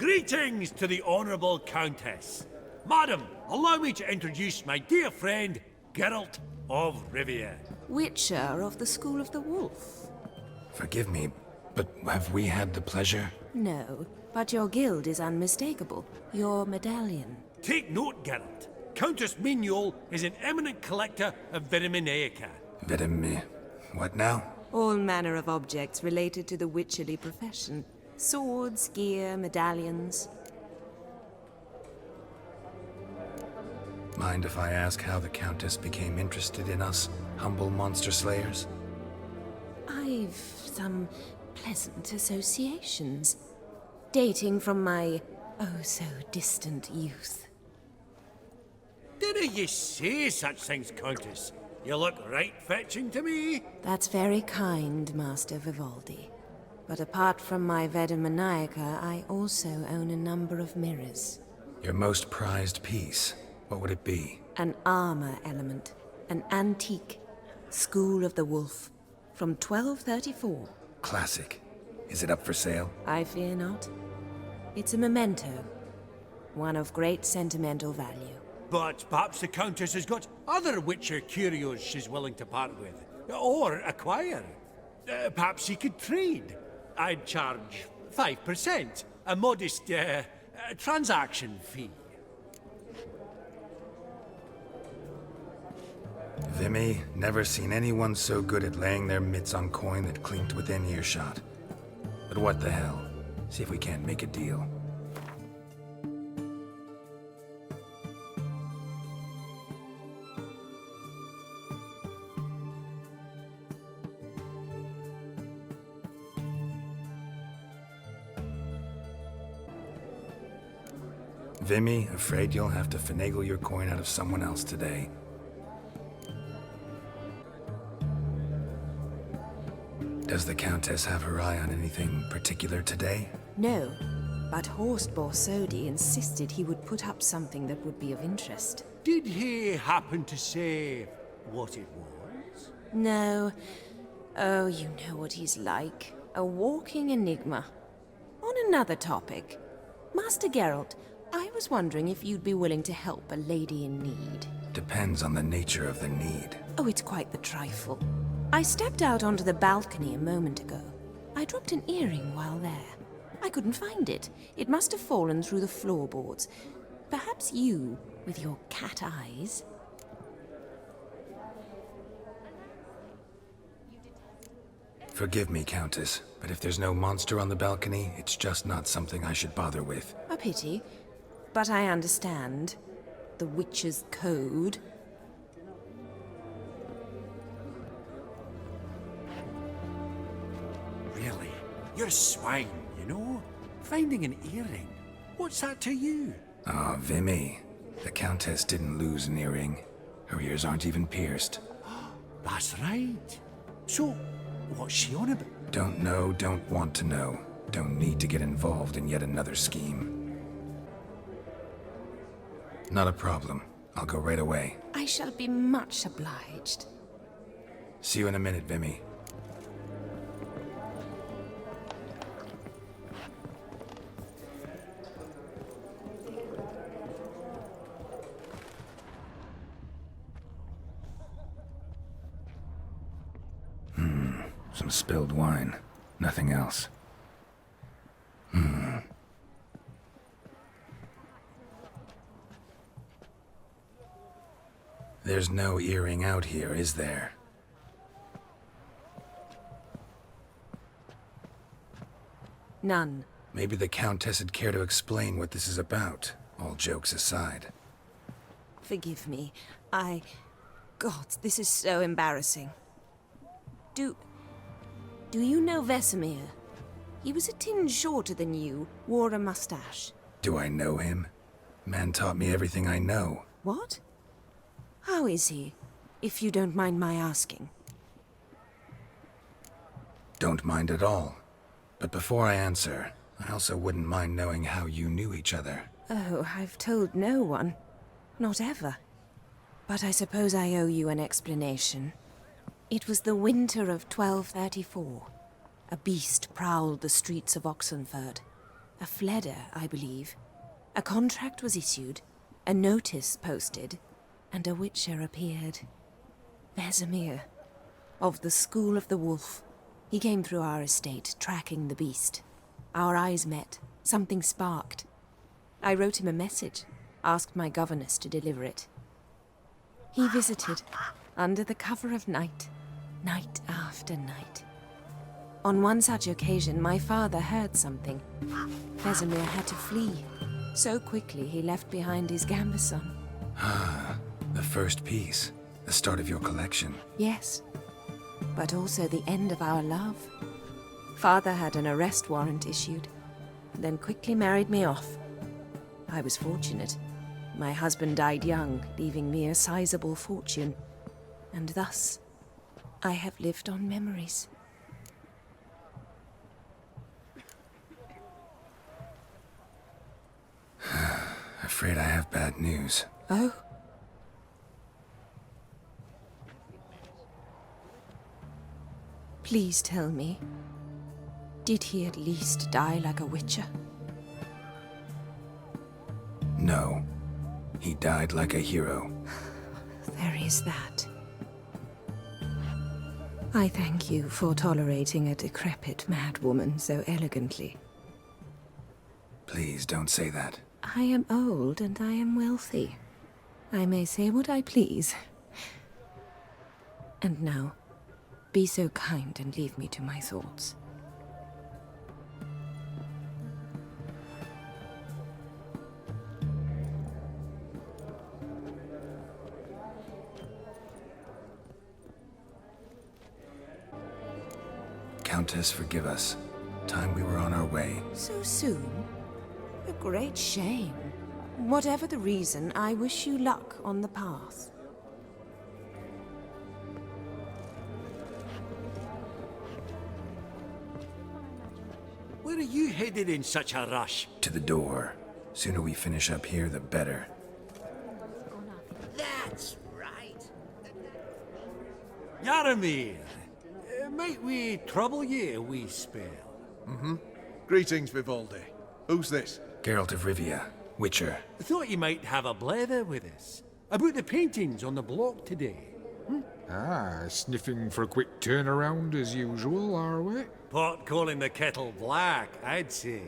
Greetings to the Honourable Countess. Madam, allow me to introduce my dear friend, Geralt of Rivia. Witcher of the School of the Wolf. Forgive me, but have we had the pleasure? No, but your guild is unmistakable. Your medallion. Take note, Geralt. Countess Mignole is an eminent collector of Vereminaica. What now? All manner of objects related to the witcherly profession. Swords, gear, medallions. Mind if I ask how the Countess became interested in us, humble monster slayers? I've some pleasant associations, dating from my oh-so-distant youth. Didn't you say such things, Countess? You look right fetching to me. That's very kind, Master Viveldi. But apart from my vesemir, I also own a number of mirrors. Your most prized piece, what would it be? An armor element, an antique, School of the Wolf, from 1234. Classic. Is it up for sale? I fear not. It's a memento, one of great sentimental value. But perhaps the Countess has got other Witcher curios she's willing to part with. Or acquire. Perhaps he could trade. I'd charge 5%, a modest transaction fee. Vimy, never seen anyone so good at laying their mitts on coin that clinked within earshot. But what the hell? See if we can't make a deal. Vimy, afraid you'll have to finagle your coin out of someone else today. Does the Countess have her eye on anything particular today? No, but Horst Borsodi insisted he would put up something that would be of interest. Did he happen to say what it was? No. Oh, you know what he's like. A walking enigma. On another topic, Master Geralt, I was wondering if you'd be willing to help a lady in need. Depends on the nature of the need. Oh, it's quite the trifle. I stepped out onto the balcony a moment ago. I dropped an earring while there. I couldn't find it. It must have fallen through the floorboards. Perhaps you, with your cat eyes... Forgive me, Countess, but if there's no monster on the balcony, it's just not something I should bother with. A pity. But I understand. The Witch's Code. Really? You're a swine, you know? Finding an earring. What's that to you? Ah, Vimy. The Countess didn't lose an earring. Her ears aren't even pierced. That's right. So, what's she on about? Don't know, don't want to know. Don't need to get involved in yet another scheme. Not a problem. I'll go right away. I shall be much obliged. See you in a minute, Vimy. Some spilled wine. Nothing else. There's no earring out here, is there? None. Maybe the Countess would care to explain what this is about, all jokes aside. Forgive me. God, this is so embarrassing. Do you know Vesemir? He was a tinge shorter than you, wore a mustache. Do I know him? Man taught me everything I know. What? How is he, if you don't mind my asking? Don't mind at all. But before I answer, I also wouldn't mind knowing how you knew each other. Oh, I've told no one. Not ever. But I suppose I owe you an explanation. It was the winter of 1234. A beast prowled the streets of Oxenford. A fledder, I believe. A contract was issued, a notice posted, and a witcher appeared. Vesemir, of the School of the Wolf. He came through our estate, tracking the beast. Our eyes met. Something sparked. I wrote him a message, asked my governess to deliver it. He visited, under the cover of night, night after night. On one such occasion, my father heard something. Vesemir had to flee. So quickly he left behind his gambeson. Ah, the first piece. The start of your collection. Yes, but also the end of our love. Father had an arrest warrant issued, then quickly married me off. I was fortunate. My husband died young, leaving me a sizable fortune. And thus, I have lived on memories. Afraid I have bad news. Oh? Please tell me, did he at least die like a witcher? No. He died like a hero. There is that. I thank you for tolerating a decrepit madwoman so elegantly. Please don't say that. I am old and I am wealthy. I may say what I please. And now, be so kind and leave me to my thoughts. Countess, forgive us. Time we were on our way. So soon? A great shame. Whatever the reason, I wish you luck on the path. Where are you headed in such a rush? To the door. Sooner we finish up here, the better. That's right. Yaramir, might we trouble ye a wee spell? Greetings, Viveldi. Who's this? Geralt of Rivia, Witcher. Thought you might have a blether with us. About the paintings on the block today. Ah, sniffing for a quick turnaround as usual, are we? Pot calling the kettle black, I'd say.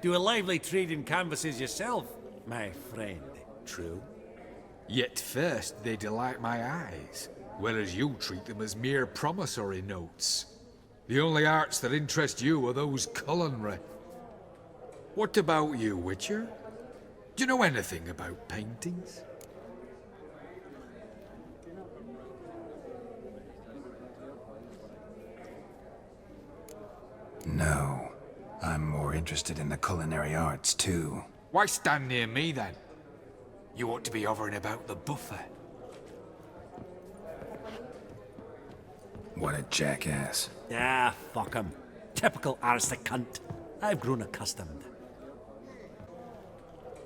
Do a lively trade in canvases yourself, my friend. True? Yet first they delight my eyes, whereas you treat them as mere promissory notes. The only arts that interest you are those culinary. What about you, Witcher? Do you know anything about paintings? No. I'm more interested in the culinary arts, too. Why stand near me, then? You ought to be hovering about the buffet. What a jackass. Ah, fuck him. Typical aristocrat. I've grown accustomed.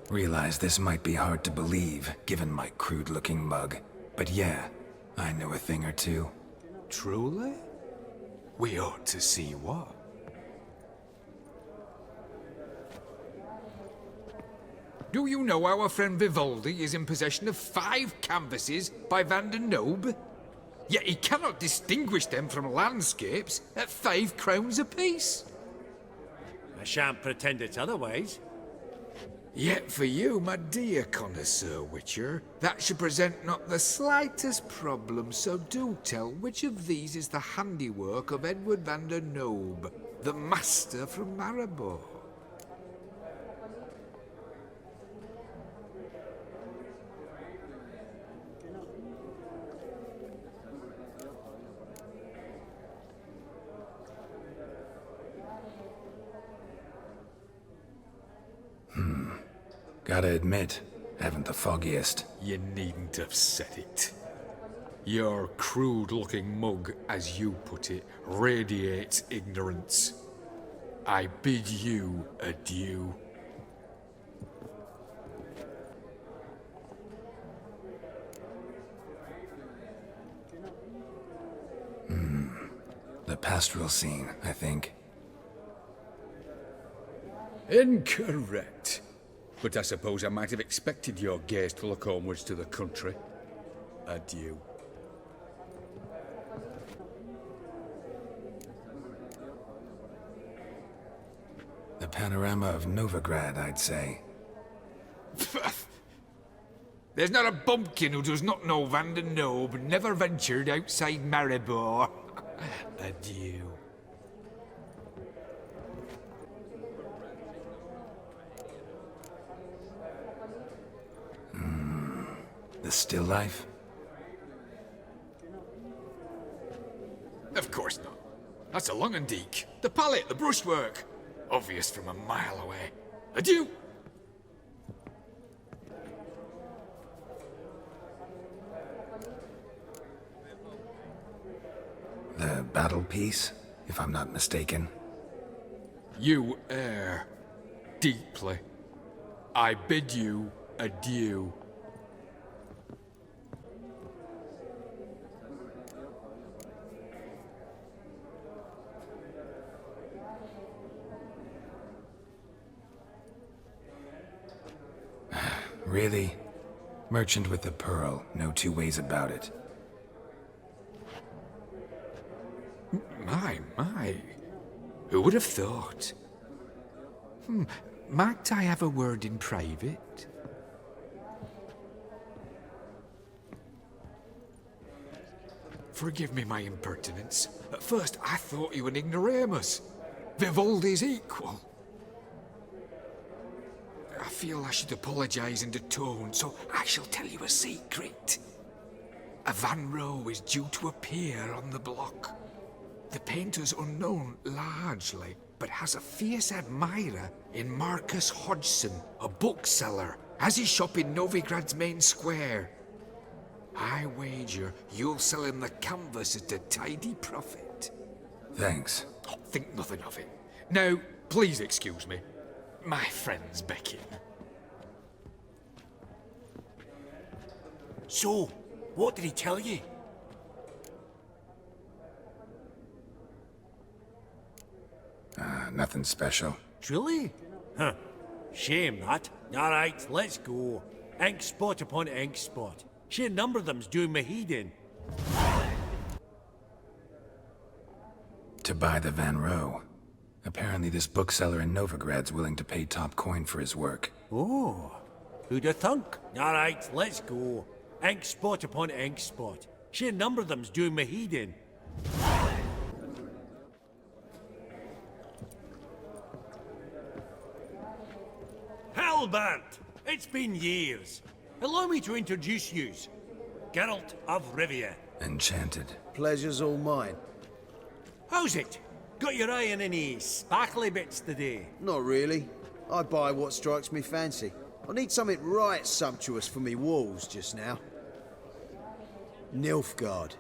Realize this might be hard to believe, given my crude-looking mug. But yeah, I know a thing or two. Truly? We ought to see what. Do you know our friend Viveldi is in possession of 5 canvases by Van der Nobe? Yet he cannot distinguish them from landscapes at 5 crowns apiece. I shan't pretend it's otherwise. Yet for you, my dear connoisseur Witcher, that should present not the slightest problem, so do tell which of these is the handiwork of Edward van der Nobe, the master from Maribor. Gotta admit, haven't the foggiest. You needn't have said it. Your crude-looking mug, as you put it, radiates ignorance. I bid you adieu. The pastoral scene, I think. Incorrect. But I suppose I might have expected your gaze to look homewards to the country. Adieu. The panorama of Novigrad, I'd say. There's not a bumpkin who does not know Van den Knobe, never ventured outside Maribor. Adieu. The still life? Of course not. That's a Lungendeek. The palette, the brushwork. Obvious from a mile away. Adieu! The battle piece, if I'm not mistaken. You err deeply. I bid you adieu. Really? Merchant with the pearl, no two ways about it. My. Who would have thought? Might I have a word in private? Forgive me my impertinence. At first I thought you an ignoramus. Vivaldi's equal. I feel I should apologize and atone, so I shall tell you a secret. A Van Row is due to appear on the block. The painter's unknown, largely, but has a fierce admirer in Marcus Hodgson, a bookseller, has his shop in Novigrad's main square. I wager you'll sell him the canvas at a tidy profit. Thanks. Oh, think nothing of it. Now, please excuse me. My friend's beckon. So, what did he tell you? Nothing special. Truly? Huh. Shame that. Alright, let's go. Ink spot upon ink spot. Sheer number of them's doing me heed in. To buy the Van Row. Apparently this bookseller in Novigrad's willing to pay top coin for his work. Oh, who'd have thunk? Alright, let's go. Ink spot upon ink spot. Sheer number of them's doing me heed in. Hellbent! It's been years. Allow me to introduce yous. Geralt of Rivia. Enchanted. Pleasure's all mine. How's it? Got your eye on any sparkly bits today? Not really. I buy what strikes me fancy. I need something right sumptuous for me walls just now. Nilfgaard.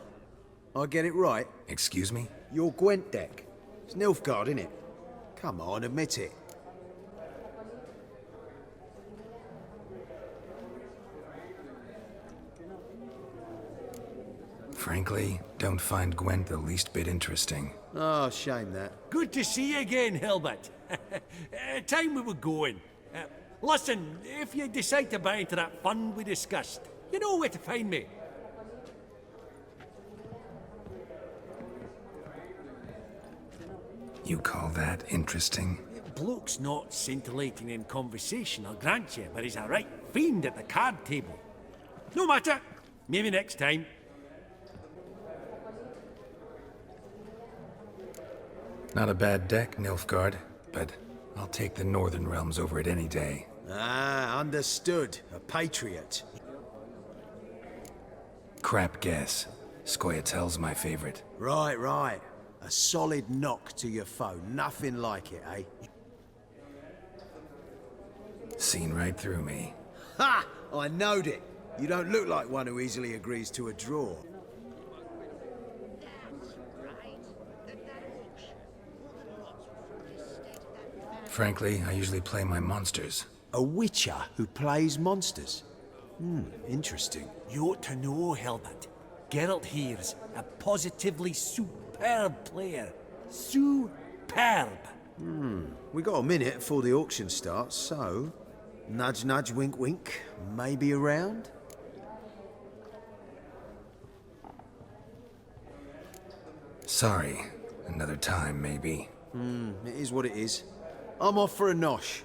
I get it right? Excuse me? Your Gwent deck. It's Nilfgaard, innit? Come on, admit it. Frankly, don't find Gwent the least bit interesting. Oh, shame that. Good to see you again, Hilbert. Time we were going. Listen, if you decide to buy into that fund we discussed, you know where to find me. You call that interesting? Bloke's not scintillating in conversation, I'll grant you, but he's a right fiend at the card table. No matter. Maybe next time. Not a bad deck, Nilfgaard, but I'll take the Northern Realms over it any day. Ah, understood. A patriot. Crap guess. Scoia'tael's my favorite. Right. A solid knock to your foe. Nothing like it, eh? Seen right through me. Ha! I knowed it. You don't look like one who easily agrees to a draw. Frankly, I usually play my monsters. A witcher who plays monsters? Interesting. You ought to know, Hilbert. Geralt here's a positively superb player. Superb. We got a minute before the auction starts, so... Nudge, nudge, wink, wink. Maybe around? Sorry. Another time, maybe. It is what it is. I'm off for a nosh.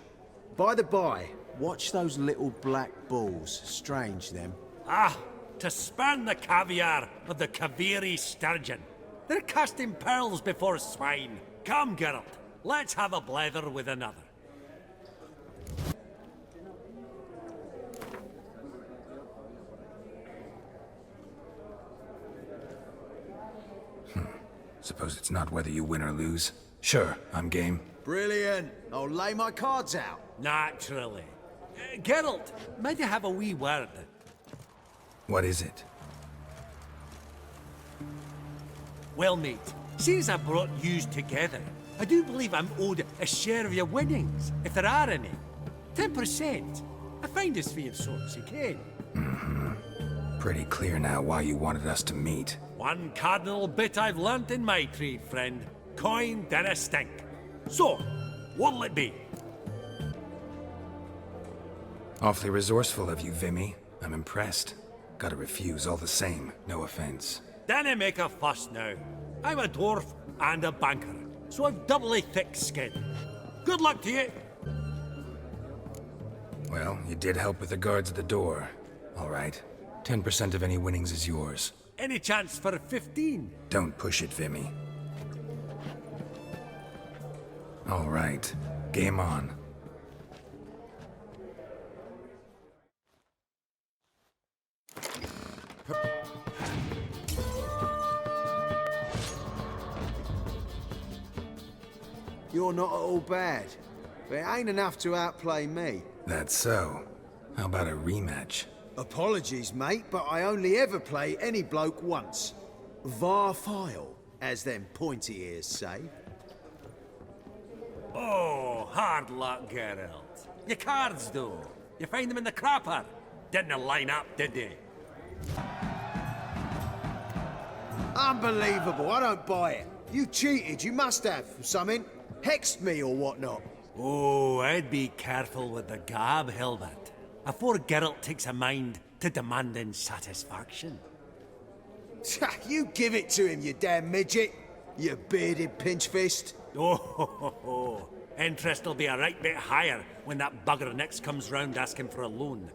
By the by, watch those little black balls. Strange, them. Ah, to spurn the caviar of the Kaviri sturgeon. They're casting pearls before swine. Come, Geralt, let's have a blether with another. Suppose it's not whether you win or lose. Sure, I'm game. Brilliant. I'll lay my cards out. Naturally. Geralt, might I have a wee word? What is it? Well, mate, since I brought yous together, I do believe I'm owed a share of your winnings, if there are any. 10%. A finder's fee of sorts, you can. Pretty clear now why you wanted us to meet. One cardinal bit I've learnt in my trade, friend. Coin dinna stink. So, what'll it be? Awfully resourceful of you, Vimy. I'm impressed. Gotta refuse all the same, no offense. Dinna make a fuss now. I'm a dwarf and a banker, so I've doubly thick skin. Good luck to you. Well, you did help with the guards at the door. All right. 10% of any winnings is yours. Any chance for 15? Don't push it, Vimy. All right. Game on. You're not at all bad. But it ain't enough to outplay me. That's so. How about a rematch? Apologies, mate, but I only ever play any bloke once. Var file, as them pointy ears say. Oh, hard luck, Geralt. Your cards, though. You find them in the crapper. Didn't line up, did they? Unbelievable, I don't buy it. You cheated, you must have, something. Hexed me or whatnot. Oh, I'd be careful with the gab, Hilbert, afore Geralt takes a mind to demanding satisfaction. You give it to him, you damn midget. You bearded pinchfist. Oh, interest will be a right bit higher when that bugger next comes round asking for a loan.